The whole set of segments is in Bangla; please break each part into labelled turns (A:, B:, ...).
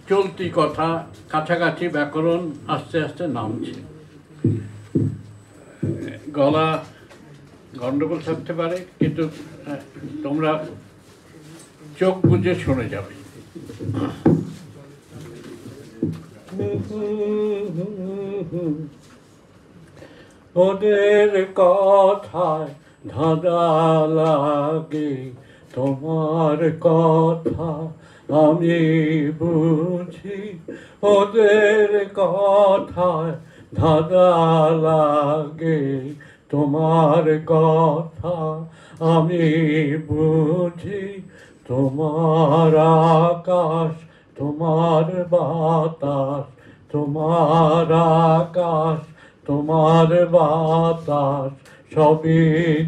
A: চলতি কথা, কাছাকাছি ব্যাকরণ আস্তে আস্তে নামছে। গলা গন্ডগোল থাকতে পারে, কিন্তু তোমরা চোখ বুঝে শুনে যাবে। ওদের কথায় ধাঁধা লাগে, তোমার কথা আমি বুঝি। ওদের কথায় ধাঁধা লাগে, তোমার কথা আমি বুঝি। তোমার আকাশ, তোমার বাতাস, তোমার আকাশ, তোমার বাতাস, সবই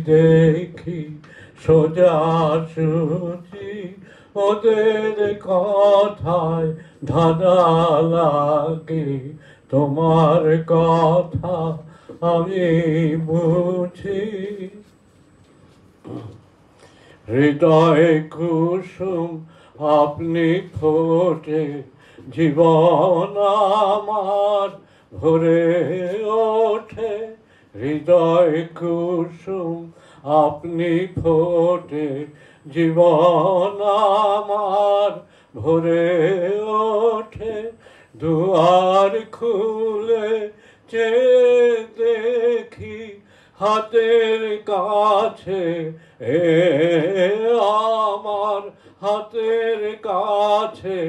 A: দেখি সোজাসুজি। ওদের কথায় ধাঁধা লাগে, তোমার কথা আমি বুঝি। হৃদয় কুসুম আপনি ফোটে, জীবন আমার ভরে ওঠে। হৃদয় কুসুম আপনি ফোটে, জীবন আমার ভরে ওঠে। দুয়ার খুলে চেয়ে দেখি হাতের কাছে, আমার হাতের কাছে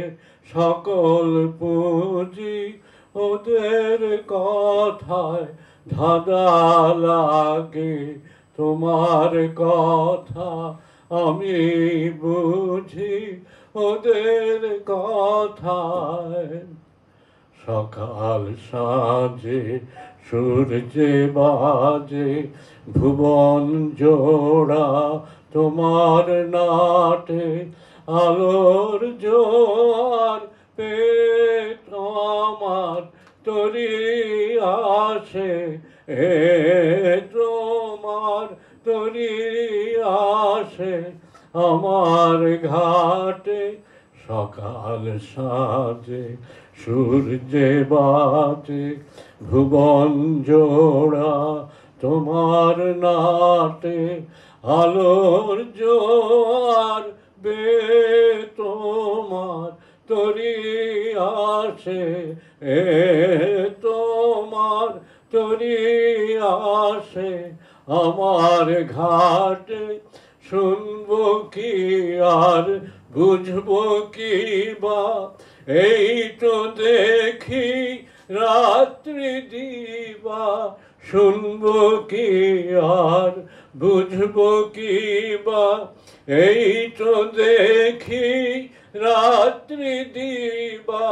A: সকল পুঁজি। ওদের কথায় ধাঁধা লাগে, তোমার কথা আমি বুঝি। ওদের কথায় সকাল সাজে সূর্যে বাজে, ভুবন জোড়া তোমার নাটে। আলোর জোয়ার পেট আমার তরি আসে, তোমার তরি আসে আমার ঘাটে। সকাল সাজে সূর্যে বাজে, ভুবন জোড়া তোমার নাটে। আলোর জোয়ার বে তোমার তরি আসে, তোমার তরি আসে আমার ঘাটে। শুনবো কি আর বুঝবো কি বা, এই তো দেখি রাত্রি দিবা। শুনবো কি আর বুঝবো কি বা, এই তো দেখি রাত্রি দিবা।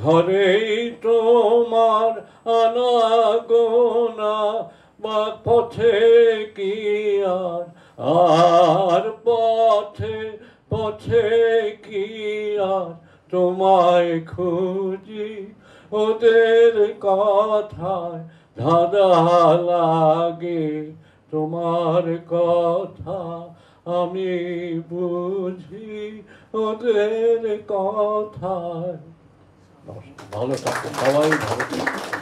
A: ঘরেই তোমার আনাগোনা, বা পথে কি আর পথে পথে কি আর তোমায় খুঁজি। ওদের কথায় ধাঁধা লাগে, তোমার কথা আমি বুঝি। ওদের কথায়। ভালো থাকো সবাই, ভালো থাকো।